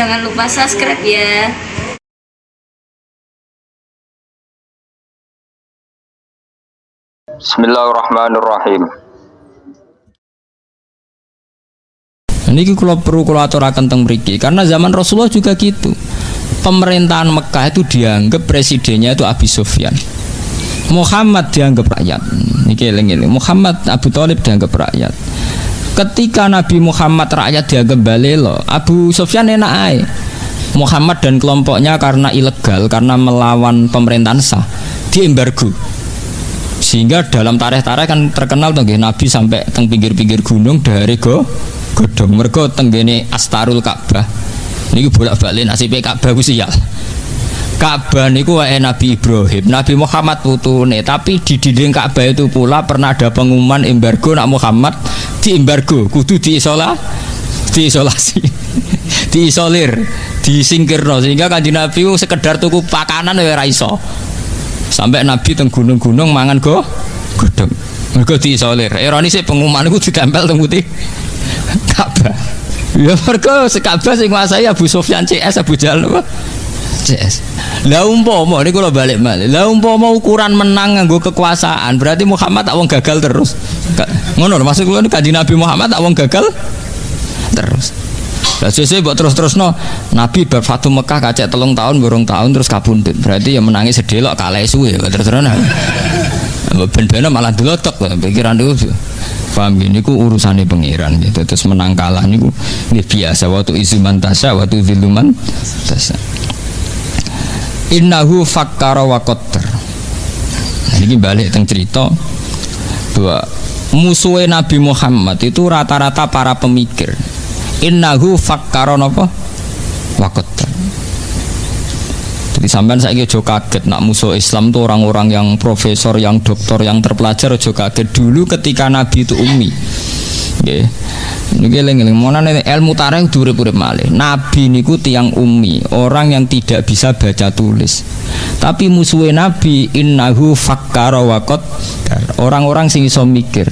jangan lupa subscribe ya. Bismillahirrahmanirrahim. Niki perlu kula aturaken teng mriki karena zaman Rasulullah juga gitu. Pemerintahan Mekah itu dianggap presidennya itu Abi Sufyan. Muhammad dianggap rakyat. Niki eling-eling. Muhammad Abu Thalib dianggap rakyat. Ketika Nabi Muhammad rakyat dianggap balelo, Abu Sufyan enak ae. Muhammad dan kelompoknya karena ilegal, karena melawan pemerintahan sah, diembargo. Sehingga dalam tarikh-tarikh kan terkenal tuh Nabi sampai teng pinggir-pinggir gunung dari godhong mergo tenggene Astarul Ka'bah. Niku bolak-balik nasibe Ka'bah ku sial. Ka'bah niku wae Nabi Ibrahim, Nabi Muhammad putune, tapi di dinding Ka'bah itu pula pernah ada pengumuman embargo nak Muhammad diembargo, kudu diisolasi. Diisolir, disingkirno sehingga Kanjeng Nabi sekedar tuku pakanan ya ora iso. Sampai Nabi teng gunung-gunung mangan godhong. Mergo diisolir. Ironis pengumuman iku ditempel teng putih Ka'bah. Ya mergo Ka'bah sing nguasai Abu Sufyan CS, Abu Jahal apa? CS. Lah umpama niku kula balik malih. Lah umpama ukuran menang nganggo kekuasaan, berarti Muhammad tak wong gagal terus. Ngono lho maksud kula Kanjeng Nabi Muhammad tak wong gagal terus. Lah sesuk mbok terus-terusno Nabi bar Fatu Mekah kacek 3 tahun, 2 tahun terus kabundut. Berarti ya menangi sedelok kalah suwe terus-terusan. Ben-ben malah dilotok pikiran itu. Paham gini ku urusane pangeran gitu. Terus menang kalah niku nggih biasa waktu izuman tasya waktu ziluman tasya. Innahu fakkara wa qaddar. Nah ini balik teng cerita bahwa musuhnya Nabi Muhammad itu rata-rata para pemikir. Innahu fakkara napa wa qaddar. Jadi sampean saiki aja kaget nak musuh Islam itu orang-orang yang profesor, yang doktor, yang terpelajar aja kaget. Dulu ketika Nabi itu ummi. Nggih. Niki eling-eling monane ilmu tarikh urip-urip malih. Nabi niku tiyang ummi, orang yang tidak bisa baca tulis. Tapi musuhnya Nabi innahu fakkara wa qaddar. Orang-orang sing iso mikir.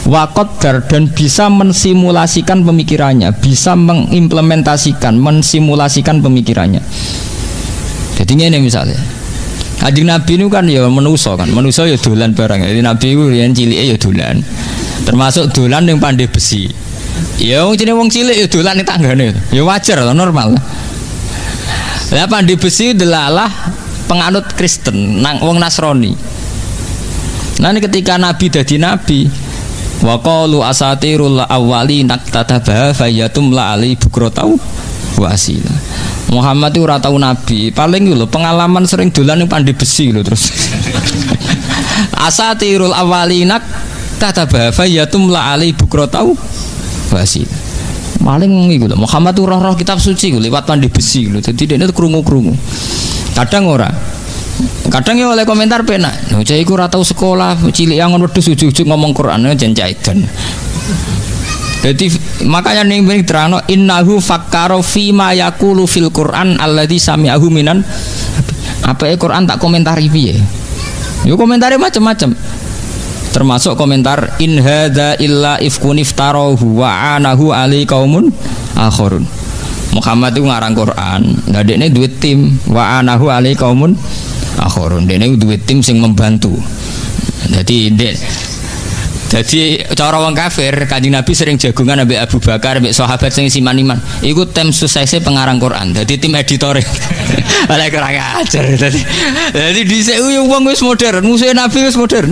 Wa qaddar dan bisa mensimulasikan pemikirannya, bisa mengimplementasikan, mensimulasikan pemikirannya. Jadi ngene misalnya. Kanjeng Nabi itu kan ya manusa kan. Manusa ya dolan barang. Jadi Nabi itu riyen cilike ya dolan. Termasuk dolan ning pandai besi. Ya wong jenenge wong cilik ya dolan ning tanggane. Ya wajar lah normal. Lah pandai besi delalah penganut Kristen, nang wong Nasrani. Nah ini ketika Nabi dadi nabi, wa qalu asatirul awwali naktatabah fayatum la ali bukrotau wa asila. Muhammad itu ora tau nabi, paling lho pengalaman sering dolan ning pandai besi lho terus. Asatirul awwalinak tatabah fayatum la ali bukrotau wa asila. Paling iku lho Muhammad itu roh-roh kitab suci lewat pandai besi lho. Dadi dekne krungu-krungu. Kadang ora. Kadang ya oleh komentar penak. Lho cah iku ora tau sekolah, cilik angon wedhus ujug-ujug ngomong Quran jen caidan. Jadi makanya ning terangno innahu fakkara fi ma yaqulu fil Quran alladzi sami'ahu minan. Apa Quran tak komentari piye? Yo komentari macam-macam. Termasuk komentar in hadza illa ifkun iftarahu wa anahu ali qaumun akharun. Muhammad itu ngarang Quran. Lah dekne duwe tim wa anahu ali qaumun akharun. Dekne duwe tim sing membantu. Jadi cara wong kafir Kanjeng Nabi sering jagungan ambek Abu Bakar ambek sahabat sing iman-iman. Iku tim suksese pengarang Quran. Jadi tim editore. Oleh kurang ajar. Jadi dhisik wong wis modern, musuh Nabi wis modern.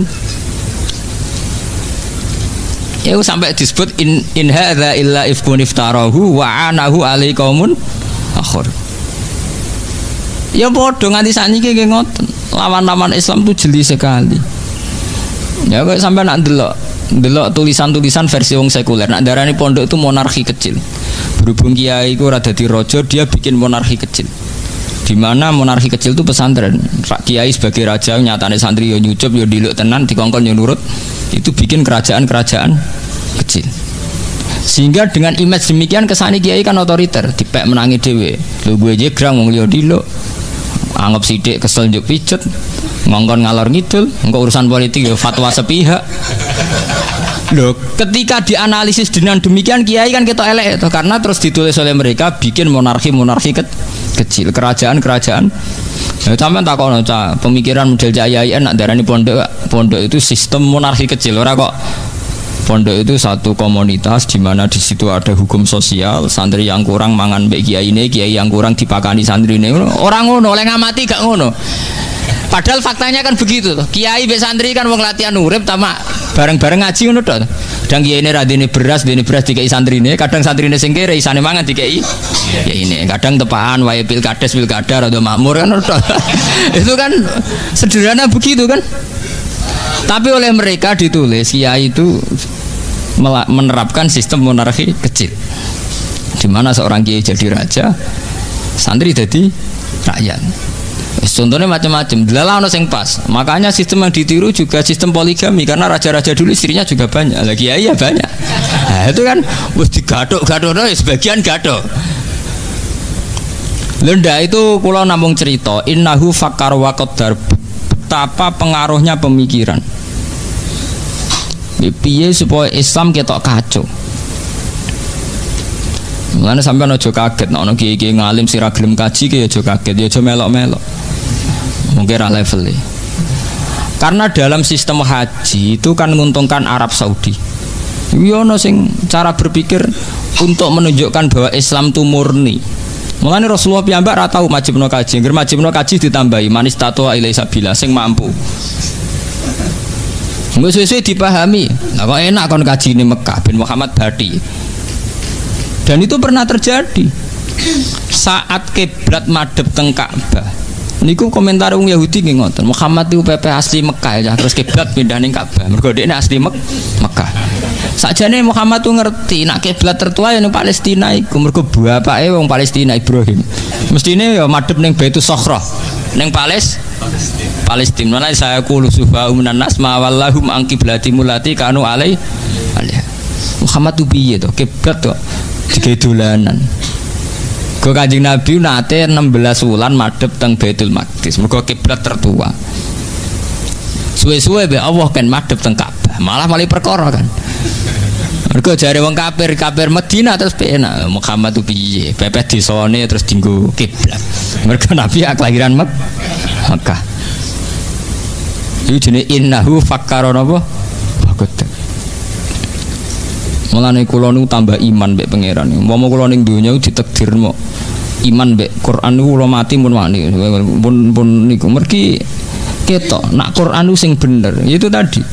Ya sampai disebut in hadza illa ifkun iftarahu wa anahu alai qaumun akhir. Ya padha nganti saniki nggih ngoten. Lawan-lawan Islam itu jeli sekali. Ya kok sampai nak delok tulisan-tulisan versi wong sekuler. Nak darani pondok itu monarki kecil. Berhubung kiai iku ora dadi raja, dia bikin monarki kecil. Di mana monarki kecil itu pesantren. Pak kiai sebagai raja nyatane santri yo nyucup yo diluk tenan dikongkon yo nurut. Itu bikin kerajaan-kerajaan kecil. Sehingga dengan image demikian kesane kiai kan otoriter, dipek menangi dhewe. Lho gue jegrang wong liya diluk. Anggap sidik kesel njuk pijet. Ngongkon ngalor ngidul, engko urusan politik ya fatwa sepihak. Loh, ketika dianalisis dengan demikian kiai kan kita elek itu karena terus ditulis oleh mereka bikin monarki kecil, kerajaan. Ya sampean takono cah, pemikiran model Cahaya nak darani pondok itu sistem monarki kecil ora kok. Pondok itu satu komunitas di mana di situ ada hukum sosial, santri yang kurang mangan mbek kiai ini, kiai yang kurang dipakani santri ini. Orang ngono, oleh ngamati gak ngono. Padahal faktanya kan begitu tuh. Kiai mbek santri kan wong latihan urip sama bareng-bareng ngaji ngono tok. Kadang kiai ini radine beras dikai santri ini, kadang santri ini sing kere isane mangan dikai. Ya ini, kadang tepaan wae pilkada rada makmur kan tok. Itu kan sederhana begitu kan. Tapi oleh mereka ditulis kiai itu menerapkan sistem monarki kecil, di mana seorang kiai jadi raja, santri jadi rakyat. Contohnya macam-macam. Delalah ono sing pas. Makanya sistem yang ditiru juga sistem poligami karena raja-raja dulu istrinya juga banyak. Lagi kiai ya banyak. Nah, itu kan wis digadok-gadokno sebagian gadok. Lenda itu kula namung cerita innahu fakar wa qaddar, betapa pengaruhnya pemikiran. Piye supaya Islam ketok kacau. Mulane sampean aja kaget nek ana kiai-kiai ngalim sira gelem kaji ki aja kaget, ya aja melok-melok. Mungkin ra level. Karena dalam sistem haji itu kan menguntungkan Arab Saudi. Yo ono sing cara berpikir untuk menunjukkan bahwa Islam itu murni. Mulane Rasulullah piyambak ra tau majibno kaji, ngger majibno kaji ditambahi manis tato ilai sabila sing mampu. Mbok suwe-suwe dipahami. Lah kok enak kon kaji ini Mekah bin Muhammad Bati. Dan itu pernah terjadi. Saat kiblat madhep teng Ka'bah. Niku komentar wong Yahudi nggih ngoten. Muhammad itu pepe asli Mekah ya, terus kiblat pindah ning Ka'bah. Mergo dekne asli Mekah. Sakjane Muhammad tuh ngerti nek kiblat tertua ya ning Palestina iku mergo bapake wong Palestina Ibrahim. Mestine ya madhep ning Baitus Sakhra. Ning Palestina. Mulai saya qulu subha'u minan nas ma wallahum an qiblatimul lati kanu alai. Muhammad tuh piye to? Kiblat to digawe dolanan. Go Kanjeng Nabi nate 16 wulan madhep teng Baitul Maqdis. Mergo kiblat tertua. Suwe-suwe be Allah kan madhep teng Ka'bah. Malah mali perkara kan. Mergo jare wong kafir Madinah terus penak. Muhammad tuh piye? Pepet disone terus dinggo kiblat. Mergo Nabi kelahiran Mekah. Itu jenis innahu fakkara napa? Qaddar. Mulane kula niku tambah iman mbek pangeran. Umpama kula ning donya ditakdirno iman mbek Quran niku kula mati mun wani. Pun niku mergi ketok nak Quran niku sing bener. Itu tadi.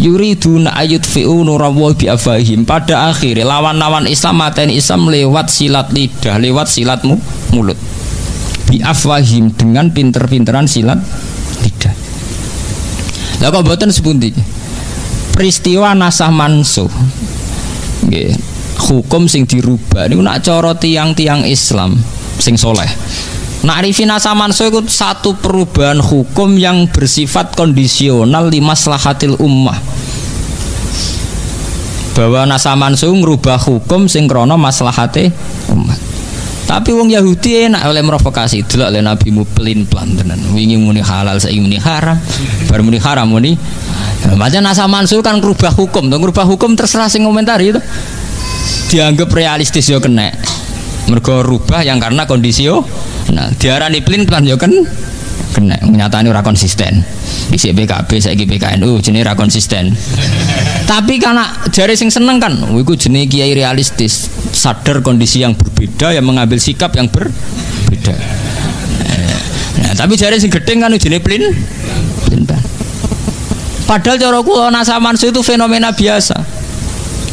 Yuriduna ayutfi'u nurallahi bi afahim. Pada akhirnya lawan-lawan Islam mateni Islam lewat silat lidah, lewat silat mulut. Bi afahim dengan pinter-pinteran silat lidah. Lah kok mboten sepundi? Peristiwa nasah mansuh. Nggih, hukum sing dirubah niku nak cara tiang-tiang Islam sing soleh. Nak rifi nasah mansuh itu satu perubahan hukum yang bersifat kondisional li maslahatil ummah. Bahwa nasah mansuh ngrubah hukum sing krana maslahate umat. Tapi wong Yahudi enak oleh provokasi, delok le nabimu pelin-pelan tenan. Wingi muni halal, saiki muni haram. Bar muni haram muni. Macam nasa mansuh kan ngrubah hukum, to ngrubah hukum terserah sing komentari itu. Dianggap realistis yo kena. Mergo rubah yang karena kondisio. Nah, diarani pelin-pelan yo kena. Nyatane ora konsisten. Di PKB saiki PKNU jenenge ora konsisten. Tapi karena jare sing seneng kan, iku jenenge kiai realistis, sadar kondisi yang berbeda yang mengambil sikap yang berbeda. Nah, tapi jare sing gedeng kan jenenge pelin-pelan. Padahal cara kula nasah mansuh itu fenomena biasa.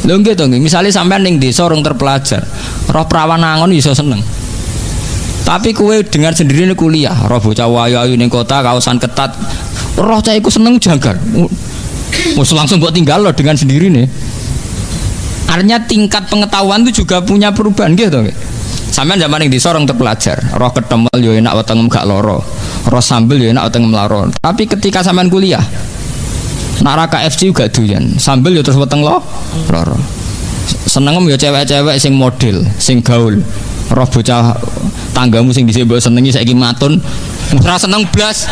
Lho nggih to nggih, misale sampean ning desa urung terpelajar, roh prawan angon iso seneng. Tapi kowe dengar sendiri nih kuliah, roh bocah wayu-ayu ning kota kaosan ketat, roh cah iku seneng janggal. Wes langsung buat tinggal loh dengan sendiri nih. Artinya tingkat pengetahuan itu juga punya perubahan gitu. Sampean zaman ning desa orang terpelajar, roh ketemel yo enak weteng gak loro, roh sambel yo enak weteng meloro. Tapi ketika sampean kuliah, nak KFC juga doyan, sambel yo terus weteng loro. Seneng yo cewek-cewek sing model, sing gaul. Roh bocah tanggamu sing dhisik mbok senengi saiki matun, ora seneng blas.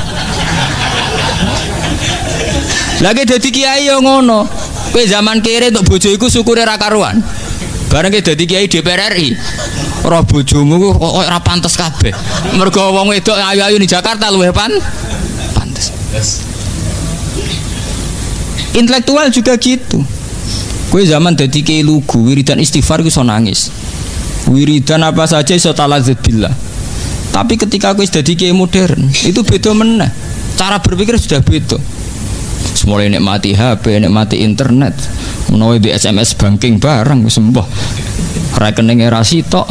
Lagi dadi kiai yo ngono. Kowe zaman kere untuk bojo iku syukure ra karuan. Bareng dadi kiai DPR RI. Ora bojomu kok ora pantes kabeh. Mergo wong wedok ayu-ayu di Jakarta luwih pantes. Intelektual juga gitu. Kowe zaman dadi kiai lugu, wiridan istighfar ku iso nangis. Wiridan apa saja iso taladzud billah. Tapi ketika kowe dadi kiai modern, itu beda meneh. Cara berpikir sudah beda. Mulai nikmati HP, nikmati internet, menawa di SMS banking barang sembah rekening era sitok.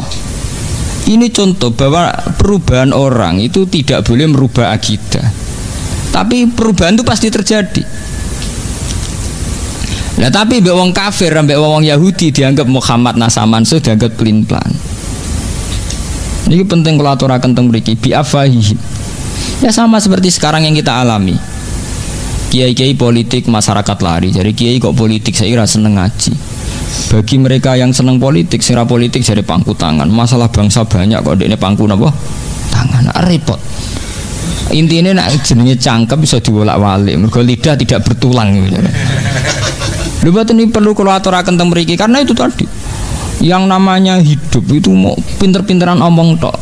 Ini contoh bahwa perubahan orang itu tidak boleh merubah akidah, tapi perubahan itu pasti terjadi. Nah tapi mbek wong kafir, mbek wong Yahudi dianggap Muhammad nasaman sudah dianggap pelin-pelan. Ini penting kalau aturaken teng mriki bi afahihim. Ya sama seperti sekarang yang kita alami. Kiai-kiai politik masyarakat lari. Jadi kiai kok politik saya kira seneng ngaji. Bagi mereka yang seneng politik, sira politik jadi pangku tangan. Masalah bangsa banyak kok dekne pangku napa? Tangan. Repot. Intinya nak jenenge cangkem bisa diwolak-walik. Mergo lidah tidak bertulang gitu. Lha ini perlu kula aturaken teng mriki karena itu tadi. Yang namanya hidup itu mau pinter-pinteran omong tok.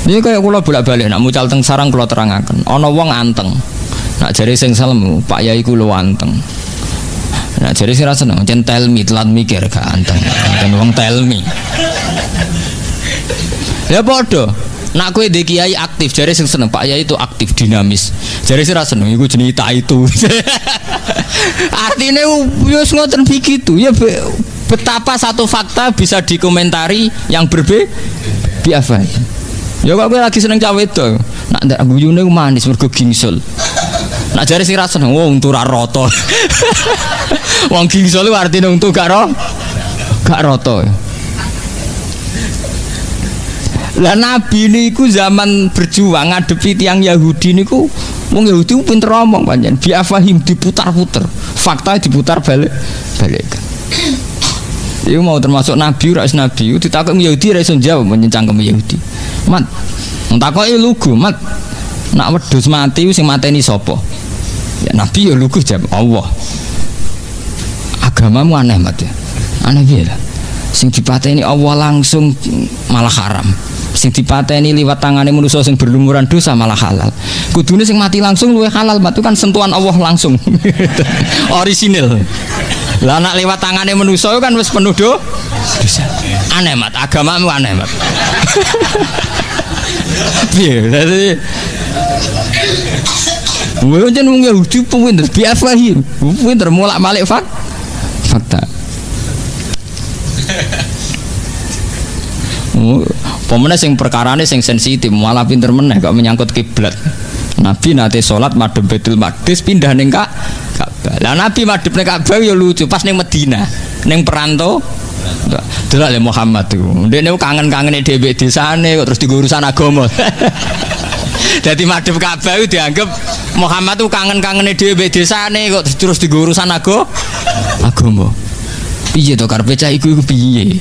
Ini kayak kula bolak-balik nak mucal teng sarang kula terangaken. Ana wong anteng. Nak jari sing salemu, Pak Yai ku lu anteng. Nak jari sing ra seneng, jen tell me telat mikir gak anteng. Anteng wong tell me. Ya padha. Nak kowe ndek kiai aktif, jari sing seneng Pak Yai itu aktif, dinamis. Jari sing ra seneng iku jenenge tak itu. Artinya wis ngoten begitu. Ya betapa satu fakta bisa dikomentari yang berbeda. Biasa. Ya kok kowe lagi seneng cawe itu. Nak ndak guyune manis mergo gingsul. Nak jare sing ra seneng wong untu ra rata. Wong gingsul artine untu gak rata. Lah Nabi niku zaman berjuang ngadepi tiang Yahudi niku wong Yahudi pinter omong pancen. Biafahim diputar-putar. Fakta diputar balik. Iku mau termasuk Nabi ora Nabi ditakok Yahudi ra iso jawab menyencang ke Yahudi. Mat, ntakoki lugu, Mat. Nak wedhus mati sing mateni sapa? Ya Nabi ya lugu jawab Allah. Agamamu aneh, Mat. Aneh piye lah? Sing dipateni Allah langsung malah haram. Sing dipateni liwat tangane manusa sing berlumuran dosa malah halal. Kudune sing mati langsung luwih halal, Mat. Itu kan sentuhan Allah langsung. Orisinil. Lah nak lewat tangane manusa kan wis penuh dosa. Aneh, Mat. Agamamu aneh, Mat. Piye? Dadi wong jeneng Yahudi pinter biafahim. Pinter molak-malik fakta. Pemene sing perkarane sing sensitif malah pinter meneh kok menyangkut kiblat. Nabi nate salat madhep Baitul Maqdis pindah ning Ka'bah. Lah Nabi madhep ning Ka'bah ya lucu pas ning Madinah, ning perantau. Delok le Muhammad iku. Ndekne kangen-kangene dhewe desane kok terus digo urusan agama. Dadi madhep Ka'bah itu dianggap Muhammad tuh kangen-kangene dhewe desane kok terus digo urusan agama. Piye to karepe cah iku piye?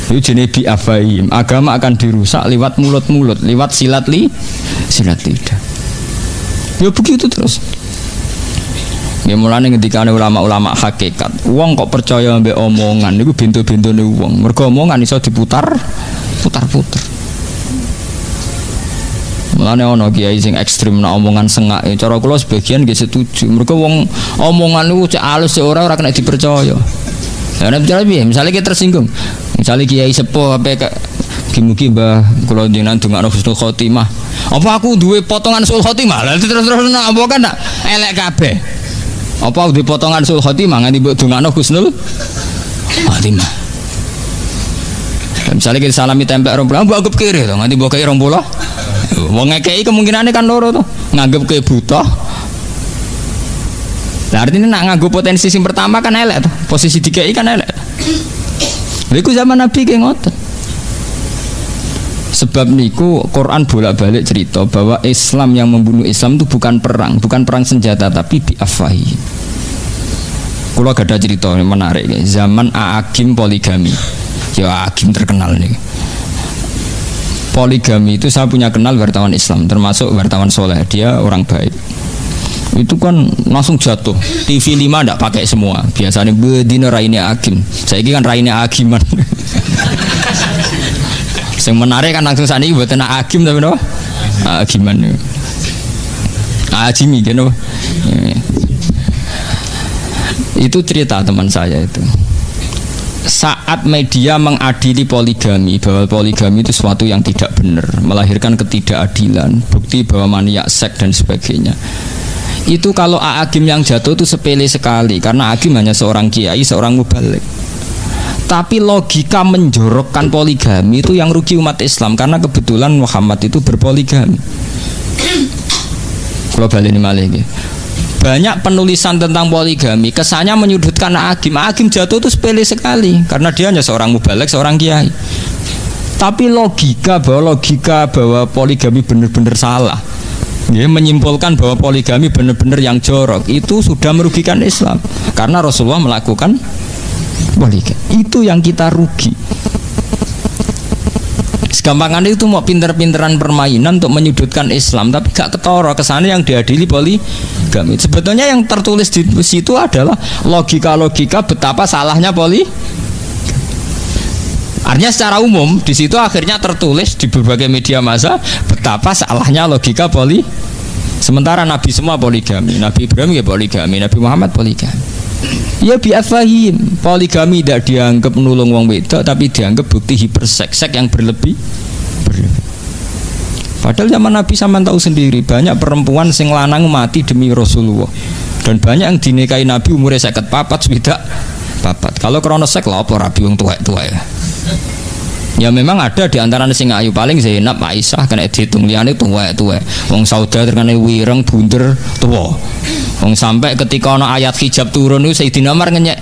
Itu jenis bi'afaim. Agama akan dirusak lewat mulut-mulut, lewat silat lidah. Ya begitu terus. Ya mulane ketika ulama-ulama hakikat, wong kok percaya mbek omongan niku bintu-bintune wong. Mergo omongan iso diputar. Mulane ana kiai sing ekstrem nek omongan sengak. Cara kula sebagian nggih setuju. Mergo wong omongan niku cek alus cek ora kena dipercaya. Ya nek bicara piye? Misale kita tersinggung. Misale kiai sepuh apa mugi Mbah kula jenengan dongakno husnul khotimah. Apa aku duwe potongan sul khotimah? Lah terus apa kan nak elek kabeh. Apa duwe potongan sul khotimah nganti mbok dongakno husnul khotimah. Misale kita salami templek 20, mbok anggap kiri to nganti mbok kei 20. Wong ngekei kemungkinane kan loro to. Nganggep ke buta. Lah artinya nak nganggo potensi sing pertama kan elek to. Posisi dikei kan elek. Lha iku zaman Nabi ki ngoten. Sebab niku Quran bolak-balik cerita bahwa Islam yang membunuh Islam itu bukan perang senjata tapi bi'afahi. Kula gada cerita menarik zaman A'agim poligami. Ya A'agim terkenal nih. Poligami itu saya punya kenal wartawan Islam termasuk wartawan soleh, dia orang baik. itu kan langsung jatuh. TV 5 ndak pakai semua. Biasanya bedino raine Agim. Saiki kan raine Agiman. Yang menarik kan langsung saniki mboten Agim tapi napa? Agiman. Agimi kan napa? Itu cerita teman saya itu. Saat media mengadili poligami, bahwa poligami itu sesuatu yang tidak benar, melahirkan ketidakadilan, bukti bahwa maniak seks dan sebagainya. Itu kalau Agim yang jatuh itu sepele sekali, karena Agim hanya seorang kiai, seorang mubalik. Tapi logika menjorokkan poligami itu yang rugi umat Islam, karena kebetulan Muhammad itu berpoligami. Kalau balik ini malah banyak penulisan tentang poligami kesannya menyudutkan Agim. Agim jatuh itu sepele sekali karena dia hanya seorang mubalek, seorang kiai. Tapi logika bahwa poligami benar-benar salah, ya, menyimpulkan bahwa poligami benar-benar yang jorok, itu sudah merugikan Islam karena Rasulullah melakukan poligami. Itu yang kita rugi. Gampangannya itu mau pinter-pinteran permainan untuk menyudutkan Islam, tapi gak ketara kesana yang diadili poligami. Sebetulnya yang tertulis di situ adalah logika-logika betapa salahnya poligami. Artinya secara umum di situ akhirnya tertulis di berbagai media massa betapa salahnya logika poligami. Sementara Nabi semua poligami, Nabi Ibrahim ya poligami, Nabi Muhammad poligami. Ya biafahim, poligami tidak dianggap nulung wong wedok, tapi dianggap bukti hiperseks yang berlebih. Padahal zaman Nabi sampean tahu sendiri, banyak perempuan sing lanang mati demi Rasulullah, dan banyak yang dinikahi Nabi umurnya 54 swidak papat. Kalau krono seks lha apa rabi wong tuwek-tuwek ya. Ya memang ada di antara sing ayu paling Zainab, Aisyah kena dihitung liyane tuwek-tuwek. Wong Sauda terkene wireng bunder tuwa. Wong sampai ketika ana ayat hijab turun niku Sayyidina Umar ngenyek.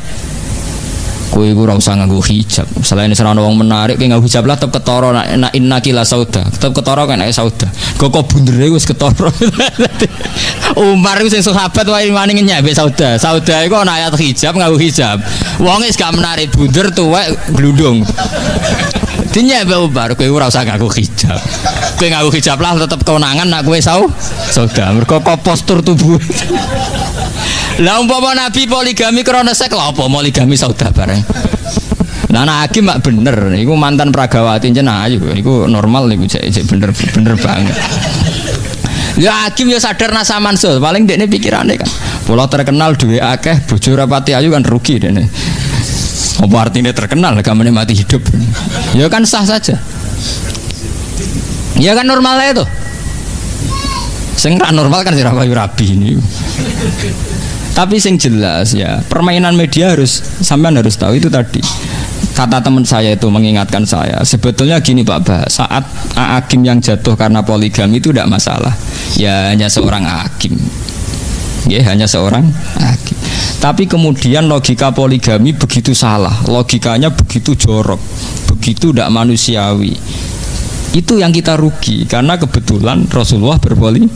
Kowe iku ora usah nganggo hijab. Selain serana wong menarik kowe nganggo hijab lah tetep ketara nek innaki la Sauda. Tetep ketara kena Sauda. Kok bundere wis ketara. Umar iku sing sahabat wae wani ngenyek mbek Sauda. Sauda iku ana ayat hijab nganggo hijab. Wong wis gak menarik bunder tuwek glundung. Dinya Mbak Umar, kowe ora usah nganggo hijab. Kowe nganggo hijab lah tetep konangan nak kowe Sauda. Mergo postur tubuh. Lah umpama Nabi poligami krana seks lha apa poligami Sauda bareng. Lah anak Agim mak bener, iku mantan Pragawati jeneng ayu, iku normal niku cek bener banget. Ya Agim ya sadar nasa mansul, paling dekne pikirane kan. Pulau terkenal duwe akeh, bojo rapati ayu kan rugi dekne. Apa artinya terkenal gak menikmati hidup? Ya kan sah saja. Ya kan normal itu. Sing ra normal kan sira rabi ini. Tapi sing jelas ya, permainan media sampean harus tahu itu tadi. Kata teman saya itu mengingatkan saya, sebetulnya gini Pak Bah, saat Agim yang jatuh karena poligami itu tidak masalah. Ya hanya seorang Agim. Ya hanya seorang Agim. Tapi kemudian logika poligami begitu salah, logikanya begitu jorok, begitu tidak manusiawi. Itu yang kita rugi karena kebetulan Rasulullah berpoligami.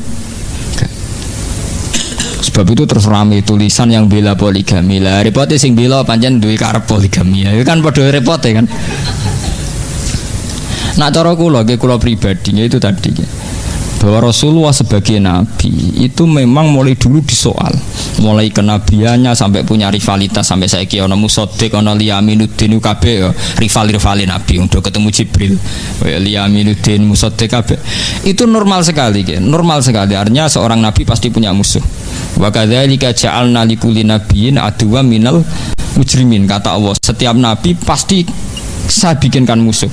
Sebab itu terus rame tulisan yang bela poligami lah. Repotnya sing bela pancen duwe karep poligami ya kan padha repote kan. Nak cara kula pribadi itu tadi bahwa Rasulullah sebagai nabi itu memang mulai dulu disoal, mulai kenabiannya sampai punya rivalitas sampai saiki ana Musaddiq ana Liyaminuddin kabeh rival nabi untuk ketemu Jibril. Liyaminuddin Musaddiq kabeh. Itu normal sekali artinya seorang nabi pasti punya musuh. Wa kadzalika ja'alna likulli nabiyyin aduwwan minal mujrimin, kata Allah, setiap nabi pasti saya bikinkan musuh.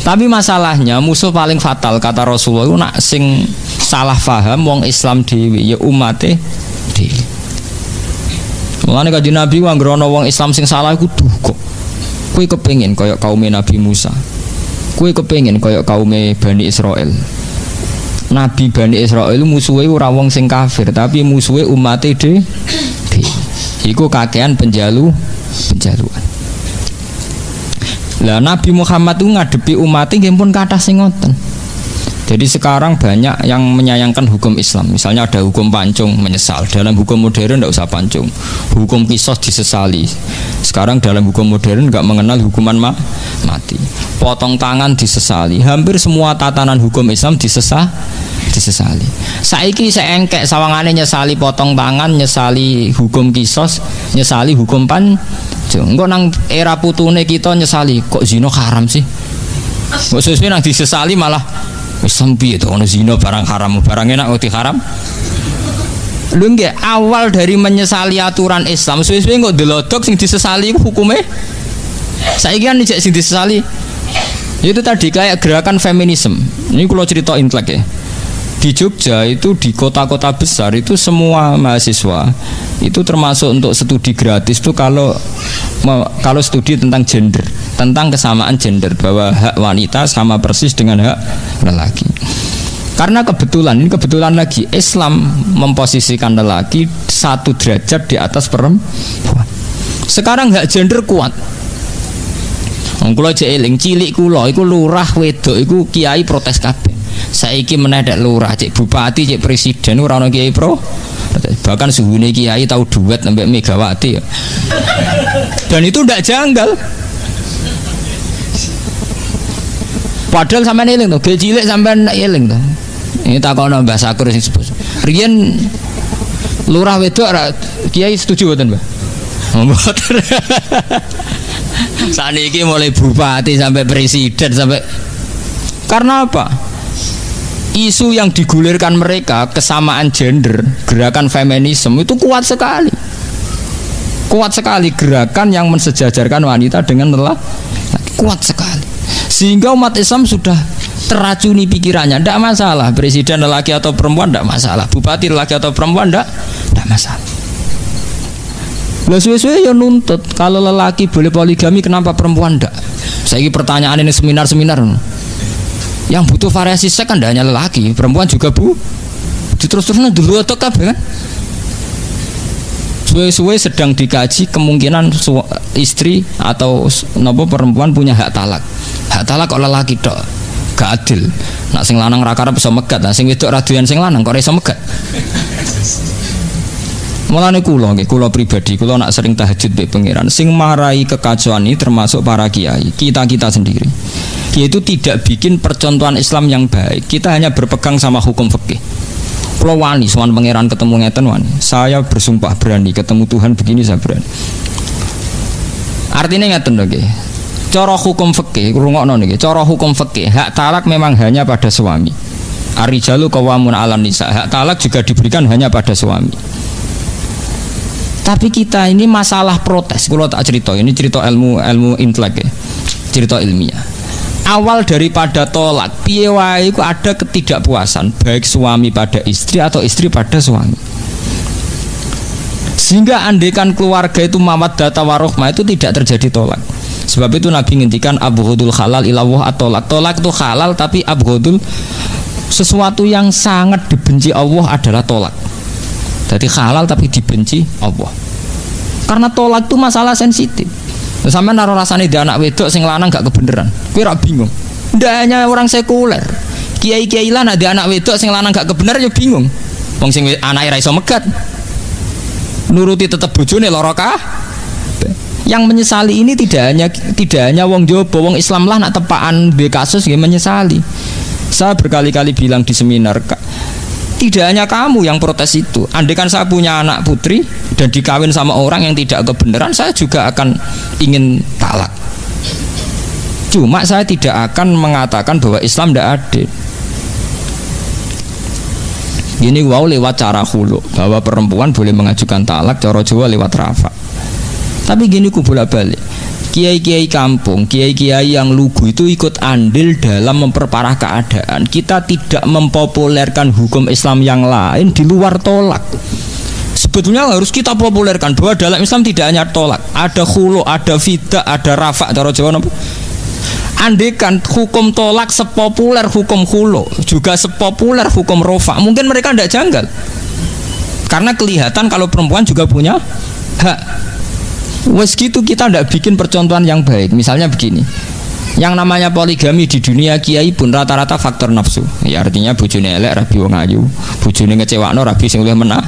Tapi masalahnya musuh paling fatal kata Rasulullah itu nak sing salah faham wong Islam dhewe ya umate dhewe. Mulane kanjeng Nabi anggere ana wong Islam sing salah iku duka. Kowe kepengin kaya kaum Nabi Musa. Kowe kepengin kaya kaum Bani Israel. Nabi Bani Israel musuhe ora wong sing kafir, tapi musuhe umate dhewe. Iku kakean penjaluan. Lah Nabi Muhammad itu ngadepi umatnya nggih pun kathah sing ngoten. Jadi sekarang banyak yang menyayangkan hukum Islam. Misalnya ada hukum pancung, menyesal. Dalam hukum modern tidak usah pancung. Hukum kisos disesali. Sekarang dalam hukum modern nggak mengenal hukuman mati. Potong tangan disesali. Hampir semua tatanan hukum Islam disesali. Saiki seengkek sawangane nyesali potong tangan, nyesali hukum kisos, nyesali hukum pancung. Engko nang era putune kita nyesali kok zina haram sih. Kok sesuai nang disesali malah Islam piye to ono zina barang haram, barang enak kok haram. Lho nggih awal dari menyesali aturan Islam, suwe-suwe kok delodok sing disesali iku hukume. Saiki kan ijek sing disesali. Itu tadi kayak gerakan feminisme. Ini kalau cerita intelek ya. Di Jogja itu di kota-kota besar itu semua mahasiswa itu termasuk untuk studi gratis itu kalau studi tentang gender, tentang kesamaan gender, bahwa hak wanita sama persis dengan hak lelaki. Karena kebetulan lagi Islam memposisikan lelaki 1 derajat di atas perempuan. Sekarang hak gender kuat. Kula jek eling cilik kula iku lurah wedok iku kiai protes kabeh. Saiki menedek lurah, cek bupati, cek presiden ora ono kiai pro. Bahkan suhune kiai tahu duet sampai Megawati ya. Dan itu ndak janggal. Padahal sampean eling to, ge cilik sampean eling to. Ini takono Mbah Sakur sing sebut. Riyen lurah wedok kiai setuju mboten, Mbah? Mboten. Saniki mulai bupati sampai presiden sampai karena apa? Isu yang digulirkan mereka kesamaan gender, gerakan feminisme itu kuat sekali. Kuat sekali gerakan yang mensejajarkan wanita dengan lelaki. Kuat sekali. Sehingga umat Islam sudah teracuni pikirannya, tidak masalah presiden lelaki atau perempuan, tidak masalah bupati lelaki atau perempuan, tidak masalah. Lah suwe-suwe ya nuntut kalau lelaki boleh poligami kenapa perempuan tidak? Saiki pertanyaan ini seminar-seminar. Yang butuh variasi seks kan tidak hanya lelaki, perempuan juga terus-terusan dulu atau kabeh kan? Suwe-suwe sedang dikaji kemungkinan istri atau nopo perempuan punya hak talak. Hak talak kok lelaki tok, gak adil. Nak sing lanang ra karep iso megat, nak sing wedok ra doyan sing lanang kok iso megat. Mulane kula pribadi, kula nak sering tahajud mbek pangeran. Sing marai kekacauan ini termasuk para kiai, kita sendiri. Yaitu tidak bikin percontohan Islam yang baik. Kita hanya berpegang sama hukum fikih. Kula wani sowan pangeran ketemu ngeten wani. Saya bersumpah berani ketemu Tuhan begini saya berani. Artinya ngeten lho nggih. Cara hukum fikih, rungokno niki. Cara hukum fikih, hak talak memang hanya pada suami. Ar-rijalu qawwamun 'alan nisa. Hak talak juga diberikan hanya pada suami. Tapi kita ini masalah protes. Kalau tak cerita, ini cerita ilmu intelek ya, cerita ilmiah. Awal daripada tolak, piye wae iku ada ketidakpuasan baik suami pada istri atau istri pada suami. Sehingga andekan keluarga itu mawaddah warahmah itu tidak terjadi tolak. Sebab itu Nabi ngendikan abghadul halal ilallah at-tolak. Tolak itu halal tapi abghadul sesuatu yang sangat dibenci Allah adalah tolak. Jadi halal tapi dibenci Allah. Karena tolak itu masalah sensitif. Sampai naruh rasanya di anak wedok sing lanang gak kebeneran. Kowe ra bingung. Ndak hanya orang sekuler. Kiai-kiai lan ada anak wedok sing lanang gak kebener ya bingung. Wong sing anake ra iso megat. Nuruti tetep bojone lara kah? Yang menyesali ini tidak hanya wong Jawa, wong Islam lah nak tepaan be kasus nggih menyesali. Saya berkali-kali bilang di seminar, tidak hanya kamu yang protes itu. Andaikan saya punya anak putri dan dikawin sama orang yang tidak kebenaran, saya juga akan ingin talak. Cuma saya tidak akan mengatakan bahwa Islam tidak adil. Ini wow lewat cara hulu, bahwa perempuan boleh mengajukan talak, cara Jawa lewat rafa. Tapi gini ku bolak-balik. Kiai-kiai kampung, kiai-kiai yang lugu itu ikut andil dalam memperparah keadaan. Kita tidak mempopulerkan hukum Islam yang lain di luar tolak. Sebetulnya harus kita populerkan bahwa dalam Islam tidak hanya tolak, ada khulu, ada fida, ada rafa. Cara Jawa apa? Andekan hukum tolak sepopuler hukum khulu, juga sepopuler hukum rafa, mungkin mereka tidak janggal. Karena kelihatan kalau perempuan juga punya hak. Wes gitu kita tidak bikin percontohan yang baik. Misalnya begini, Yang namanya poligami di dunia kiai pun rata-rata faktor nafsu. Ya artinya bojone elek rabi wong ayu, bojone ngecewakno rabi sing luwih menah.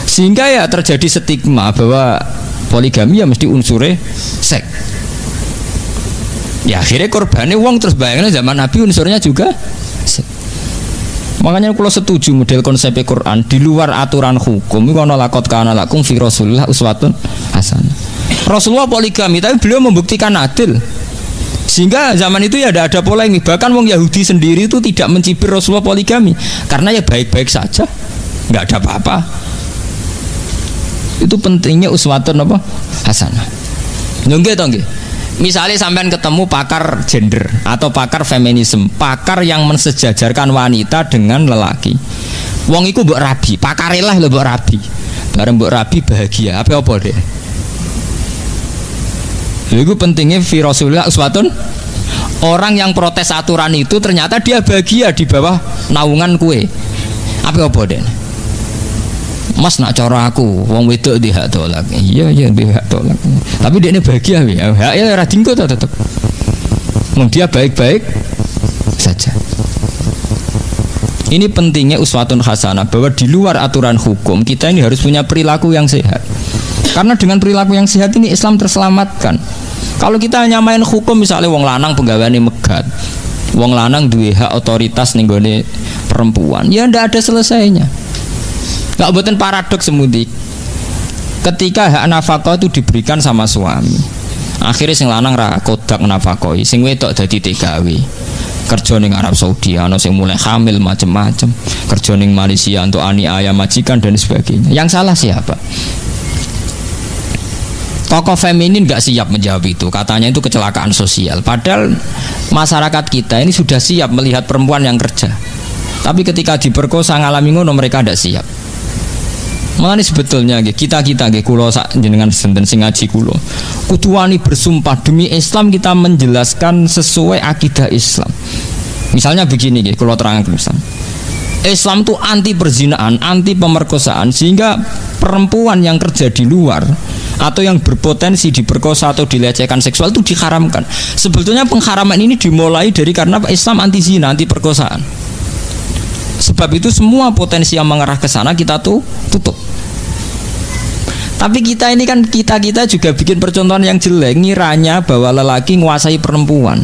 Sehingga ya terjadi stigma bahwa poligami ya mesti unsure seks. Ya akhirnya korbannya wong terus bayangnya zaman Nabi unsurnya juga seks. Makanya kalau setuju model konsep Quran di luar aturan hukum itu ana laqad kana lakum fi Rasulillah uswatun hasanah. Rasulullah poligami tapi beliau membuktikan adil. Sehingga zaman itu ya ada polemik. Bahkan wong Yahudi sendiri itu tidak mencibir Rasulullah poligami karena ya baik-baik saja, nggak ada apa-apa. Itu pentingnya uswatun apa? Hasanah. Nggih to nggih. Misalnya sampean ketemu pakar gender atau pakar feminisme, pakar yang mensejajarkan wanita dengan lelaki. Wong iku mbok rabi, pakarilah lho mbok rabi. Bareng mbok rabi bahagia. Apa deh? Itu pentingnya fi Rasulillah uswatun. Orang yang protes aturan itu ternyata dia bahagia di bawah naungan kue. Apa deh? Mas nak cara aku, wong wedok di hak tolak. Iya di hak tolak. Tapi dia ini bahagia ya. Hak ya ora dingko to tetep. Dia baik-baik saja. Ini pentingnya uswatun hasanah, bahwa di luar aturan hukum kita ini harus punya perilaku yang sehat. Karena dengan perilaku yang sehat ini Islam terselamatkan. Kalau kita hanya main hukum misalnya wong lanang penggaweane megat, wong lanang duwe hak otoritas ning gone perempuan, ya ndak ada selesainya. Gak buatin paradoks semudik. Ketika hak nafkah itu diberikan sama suami, akhirnya sing lanang ra kodak nafkahi, sing wedok dadi TKW. Kerja ning Arab Saudi, ana sing mulai hamil macam-macam. Kerja ning Malaysia untuk aniaya majikan dan sebagainya. Yang salah siapa? Tokoh feminin gak siap menjawab itu. Katanya itu kecelakaan sosial. Padahal masyarakat kita ini sudah siap melihat perempuan yang kerja. Tapi ketika diperkosa ngalami ngono mereka tidak siap. Makanya sebetulnya kita kulo sak jenengan senten sing ngaji kulo kudu wani bersumpah demi Islam kita menjelaskan sesuai akidah Islam. Misalnya begini kulo terangkan Islam itu anti perzinahan, anti pemerkosaan, sehingga perempuan yang kerja di luar atau yang berpotensi diperkosa atau dilecehkan seksual itu diharamkan. Sebetulnya pengharaman ini dimulai dari karena Islam anti zina, anti perkosaan. Sebab itu semua potensi yang mengarah ke sana kita tuh tutup. Tapi kita ini kan kita juga bikin percontohan yang jelek, ngiranya bahwa lelaki menguasai perempuan,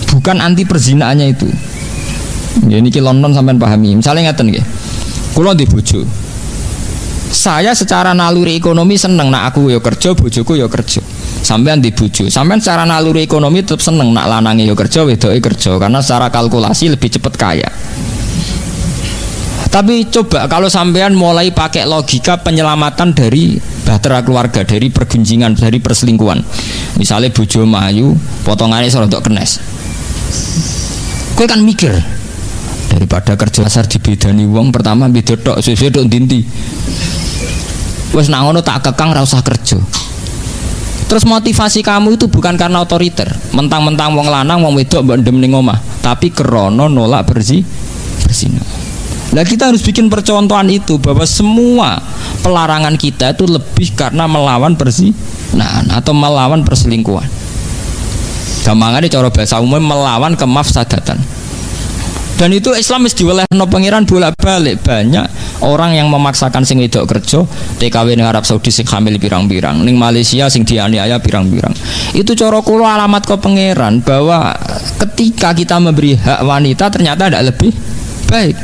bukan anti perzinaannya itu. Ya ini London sampean pahami. Misalnya ngeten nggih. Kula di bojo. Saya secara naluri ekonomi seneng nak aku yo kerja, bojoku yo kerja. Sampean di bojo. Sampean secara naluri ekonomi tetap seneng nak lanange yo kerja, wedoke kerja karena secara kalkulasi lebih cepat kaya. Tapi coba kalau sampean mulai pakai logika penyelamatan dari bahtera keluarga, dari pergunjingan, dari perselingkuhan. Misalnya bojo mayu, potongannya serodok kenes. Kowe kan mikir daripada kerja dasar dibedani wong pertama beda tok suwe tok dinti. Wes nang ngono tak kekang ra usah kerja. Terus motivasi kamu itu bukan karena otoriter, mentang-mentang wong lanang wong wedok mbok ndem ning omah, tapi krana nolak berzina. Nah kita harus bikin percontohan itu bahwa semua pelarangan kita itu lebih karena melawan perzinahan atau melawan perselingkuhan. Gampangane cara bahasa umum melawan kemafsadatan. Dan itu Islam mesti diwelehno pangeran bolak-balik. Banyak orang yang memaksakan sing wedok kerja, TKW ning Arab Saudi sing hamil pirang-pirang, ning Malaysia sing dianiaya pirang-pirang. Itu cara kula alamat ke pangeran bahwa ketika kita memberi hak wanita ternyata tidak lebih baik.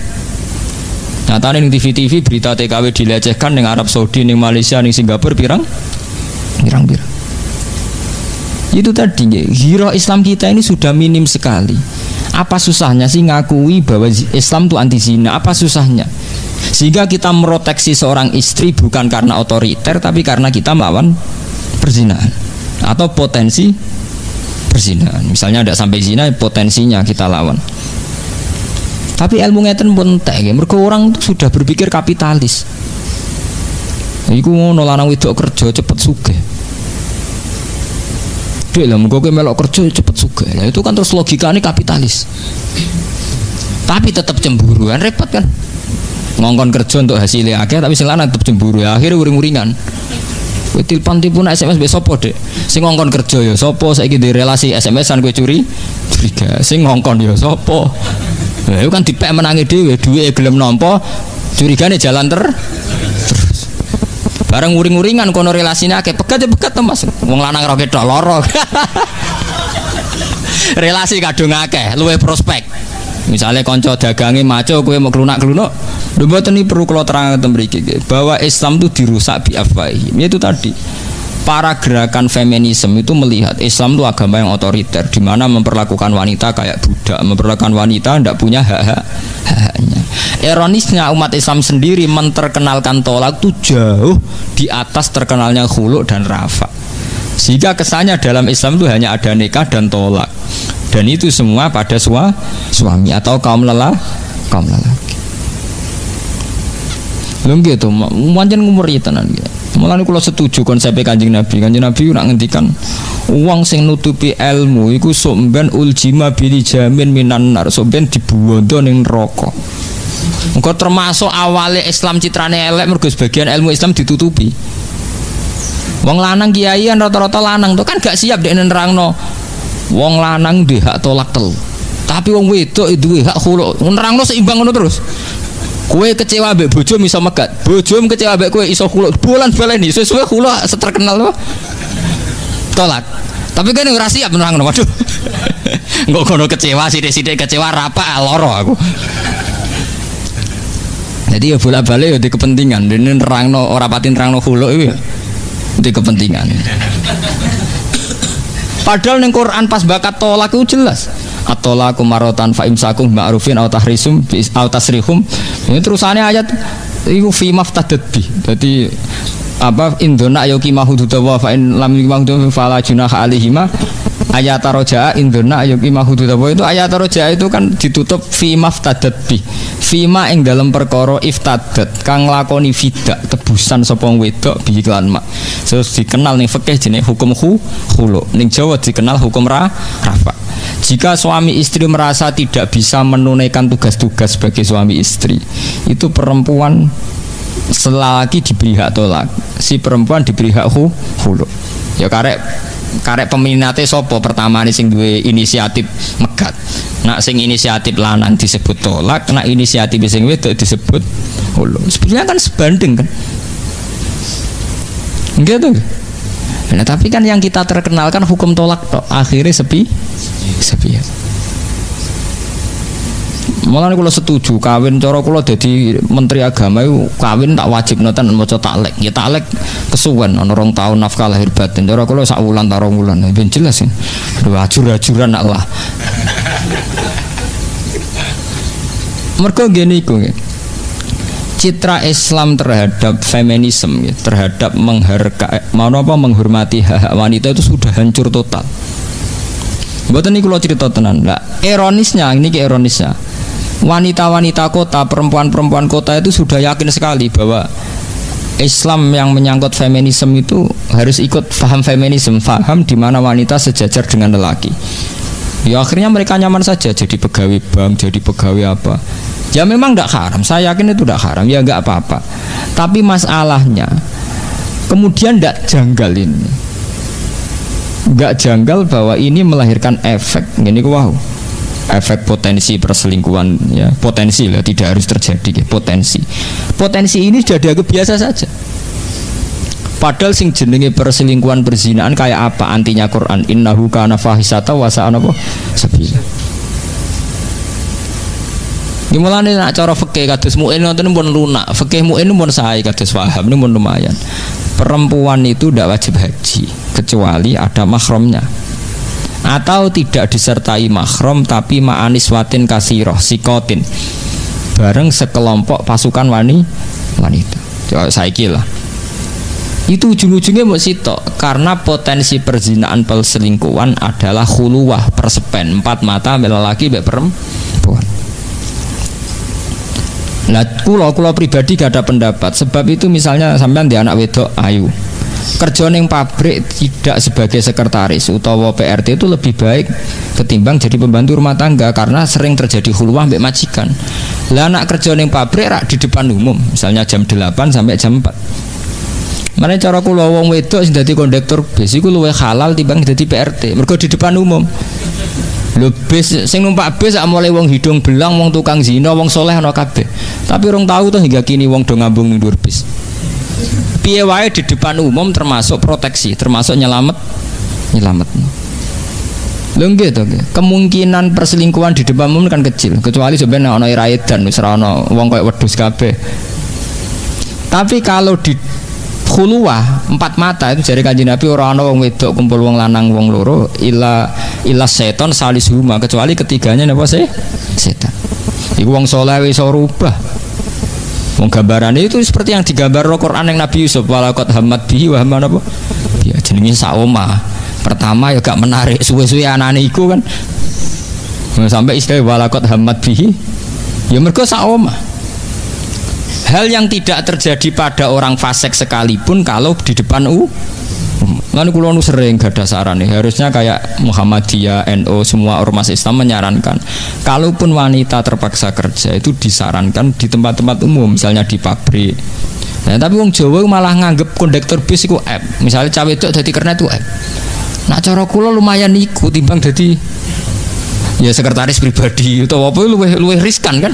Nyatane ning TV-TV berita TKW dilecehkan ning Arab Saudi, ning Malaysia, ning Singapura pirang-pirang. Itu tadi hero Islam kita ini sudah minim sekali. Apa susahnya sih ngakui bahwa Islam itu anti zina? Apa susahnya? Sehingga kita meroteksi seorang istri bukan karena otoriter, tapi karena kita melawan perzinahan atau potensi perzinahan. Misalnya tidak sampai zina, potensinya kita lawan. Tapi ilmu ngeten pun entek, mergo orang itu sudah berpikir kapitalis. Iku ngono lanang wedok kerja cepet sugih. Dek lah mergo kowe melok kerja cepet sugih. Lah itu kan terus logikane kapitalis. Tapi tetap cemburu kan repot kan. Ngongkon kerja untuk hasilnya akeh tapi sing lanang tetap cemburu ya akhirnya uring-uringan. Kowe telepon SMS mbek sapa, Dek? Sing ngongkon kerja ya sapa? Saiki di relasi SMS-an kowe curiga. Sing ngongkon ya sapa? Lah iku kan dipek menangi dhewe, duwike gelem nampa, curigane jalan terus. Bareng uring-uringan kono relasine akeh, pegat to Mas. Wong lanang ora ketok lara. Relasi kadung akeh, luwih prospek. Misalnya konco dagange maco kowe mau klunak-klunuk, lho mboten iki perlu kula terangaken mriki bahwa Islam itu dirusak bi afwahi. Itu tadi. Para gerakan feminisme itu melihat Islam itu agama yang otoriter di mana memperlakukan wanita kayak budak, memperlakukan wanita tidak punya hak-haknya. Ironisnya umat Islam sendiri menterkenalkan tolak itu jauh di atas terkenalnya khulu dan rafa. Sehingga kesannya dalam Islam itu hanya ada nikah dan tolak. Dan itu semua pada suami atau kaum lelaki. Lho gitu, pancen ngumuri tenan nggih. Mulane kula setuju konsep Kanjeng Nabi. Kanjeng Nabi nak ngendikan wong sing nutupi ilmu iku sok ben uljima bil jamin minan nar, sok ben dibuwondo ning neraka. Engko termasuk awale Islam citrane elek mergo sebagian ilmu Islam ditutupi. Wong lanang kiai rata-rata lanang tuh kan gak siap dek nerangno. Wong lanang duwe hak tolak telu. Tapi wong wedok duwe hak khulu. Nerangno seimbang ngono terus. Kowe kecewa mbek bojo iso megat. Bojomu kecewa mbek kowe iso khulu. Bulan baleni sesuai khulu seterkenal apa? Tolak. Tapi kan ora siap nerangno. Waduh. Engko kono kecewa sithik-sithik kecewa rapa loro aku. Jadi ya bolak-balik ya di kepentingan. Dene nerangno ora pati nerangno khulu iki. Di kepentingan. Padahal ning Quran pas bakat tolak itu jelas. At-talaqu maratan fa imsakum ma'rufin aw tahrisum aw tasrihum. Ini terusane ayat iku fi maftadat bi. Dadi apa indona yuqima hududawa fa in lam yuqima hududawa fala junaha alaihima. Ayat roja indona yuqima hududawa itu ayat roja itu kan ditutup fi maftadat bi. Fima ing dalam perkara iftadat kang lakoni fidak tebusan sapa wedok bi iklan mak. Terus dikenal ning fikih jenenge hukum khulu. Ning Jawa dikenal hukum rafa. Jika suami istri merasa tidak bisa menunaikan tugas-tugas sebagai suami istri, itu perempuan selagi diberi hak tolak, si perempuan diberi hak khulu. Ya karek peminate sopo pertama nih sing duwe inisiatif megat. Nak sing inisiatif lanang disebut tolak, nak inisiatif sing wedok disebut khulu. Sebenarnya kan sebanding kan. Gitu. Nah, tapi kan yang kita terkenalkan hukum tolak tok, akhirnya sepi. Malah kula setuju kawin cara kula dadi menteri agama iku kawin tak wajib noten maca taklek. Ya taklek kesuwen ana 2 tahun nafkah lahir batin. Cara kula sak wulan ta 2 wulan. Ben jelas ya. Ajur-ajuran nak lah. Mergo ngene iku nggih. Citra Islam terhadap feminisme, terhadap menghormati hak wanita itu sudah hancur total. Mboten niku kula cerita tenan. Lah, ironisnya wanita-wanita kota, perempuan-perempuan kota itu sudah yakin sekali bahwa Islam yang menyangkut feminisme itu harus ikut paham feminisme, paham di mana wanita sejajar dengan lelaki. Ya akhirnya mereka nyaman saja jadi pegawai bank, jadi pegawai apa. Ya memang tidak haram, saya yakin itu tidak haram, ya enggak apa-apa. Tapi masalahnya kemudian tidak janggal ini, enggak janggal bahwa ini melahirkan efek, ini wow, efek potensi perselingkuhan, ya potensi lah, tidak harus terjadi, potensi ini sudah dianggap biasa saja. Padahal sing jenenge perselingkuhan perzinaan kayak apa antinya Quran, innahu kana fahisata wa sa'a sabila. Dimulane nak cara fikih kados muin nonton pun lunak, fikih muin pun sae kados paham ini pun lumayan. Perempuan itu tidak wajib haji kecuali ada mahramnya, atau tidak disertai mahram tapi ma'aniswatin kasiroh sikotin bareng sekelompok pasukan wanita. Coba saiki lah. Itu ujung-ujungnya mau sitok karena potensi perzinaan perselingkuhan adalah khuluwah persepen 4 mata lelaki mbek perempuan. Nah, kulo pribadi gak ada pendapat. Sebab itu misalnya sampean di anak wedok ayu, kerja ning pabrik tidak sebagai sekretaris utawa PRT itu lebih baik ketimbang jadi pembantu rumah tangga karena sering terjadi khuluwah mbek majikan. Lah anak kerja ning pabrik rak di depan umum, misalnya jam 8 sampai jam 4. Mane cara kula wong wedok sing dadi kondektur bis iku luwih halal timbang dadi PRT. Mergo di depan umum. Lho bis sing numpak bis sak mulai wong hidung belang, wong tukang zina, wong soleh ana kabeh. Tapi rong tahu to hingga kini wong do ngambung ning dhuwur bis. Piye wae di depan umum termasuk proteksi, termasuk nyelamet. Lho nggih to nggih. Kemungkinan perselingkuhan di depan umum kan kecil, kecuali sebenarnya ana iraedan wis ora ana wong koyo wedhus kabeh. Tapi kalau di khuluwah 4 mata itu jare Kanjeng Nabi ora ana wong wedok kumpul wong lanang wong loro ila seton salisuhuma kecuali ketiganya napa sih? Setan. Iku wong saleh wis rubah. Wong gambarane itu seperti yang digambar Al-Qur'an yang Nabi Yusuf walaqad hammat bihi wa hamma napa? Ya jenenge sak omah. Pertama ya gak menarik suwe-suwe anane iku kan. Sampai istilah walaqad hammat bihi ya mergo sak omah. Hal yang tidak terjadi pada orang fasik sekalipun kalau di depan lalu kulo nu sering gada saran nih, harusnya kayak Muhammadiyah, NU, semua ormas Islam menyarankan kalaupun wanita terpaksa kerja itu disarankan di tempat-tempat umum, misalnya di pabrik. Nah, tapi wong Jawa malah nganggep kondektur bis iku app. Misalnya cawe itu dadi kernet itu app. Nah cara kulo lumayan iku timbang dadi ya sekretaris pribadi atau apa luwih riskan kan.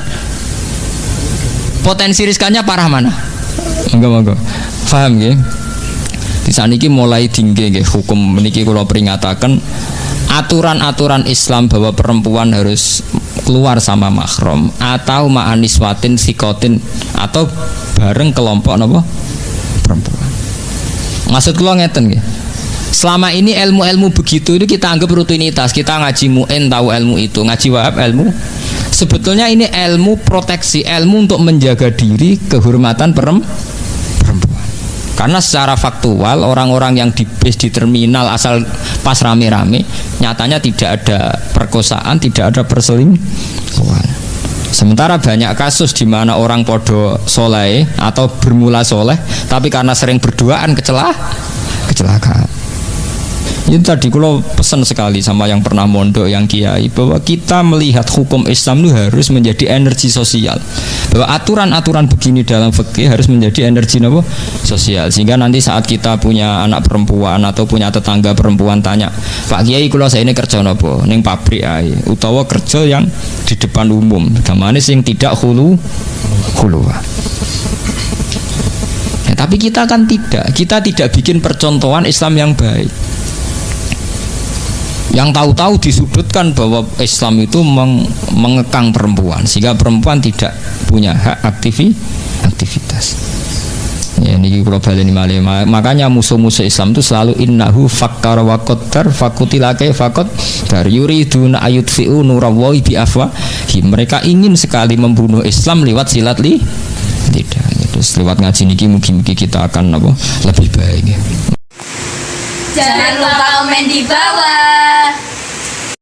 Potensi riskannya parah mana? Enggak. Paham nggih? Di saniki mulai tinggi nggih hukum meniki kula peringataken aturan-aturan Islam bahwa perempuan harus keluar sama mahram atau ma'aniswatin sikotin atau bareng kelompok napa perempuan. Maksud kula ngeten nggih. Selama ini ilmu-ilmu begitu itu kita anggap rutinitas. Kita ngaji mu'in tahu ilmu itu, ngaji wahab ilmu. Sebetulnya ini ilmu proteksi, ilmu untuk menjaga diri, kehormatan perempuan. Karena secara faktual orang-orang yang di bis di terminal asal pas rame-rame, nyatanya tidak ada perkosaan, tidak ada perselingkuhan. Sementara banyak kasus di mana orang podo soleh atau bermula soleh, tapi karena sering berduaan kecelakaan. Itu tadi kalau pesan sekali sama yang pernah mondok yang kiai bahwa kita melihat hukum Islam itu harus menjadi energi sosial, bahwa aturan-aturan begini dalam fikih harus menjadi energi apa? Sosial, sehingga nanti saat kita punya anak perempuan atau punya tetangga perempuan tanya, Pak Kiai kalau saya ini kerja apa? Neng pabrik ae, utawa kerja yang di depan umum, gamane sing tidak khuluwah. Ya, tapi kita kan kita tidak bikin percontohan Islam yang baik. Yang tahu-tahu disudutkan bahwa Islam itu mengekang perempuan sehingga perempuan tidak punya hak aktivitas. Ya ini kalau baleni malih. Makanya musuh-musuh Islam itu selalu innahu fakkar wa qaddar fakutilake fakot dar yuriduna ayutfi'u nurallahi bi afwahi. Mereka ingin sekali membunuh Islam lewat silat lidah. Terus lewat ngaji niki mugi-mugi kita akan lebih baik. Jangan lupa komen di bawah.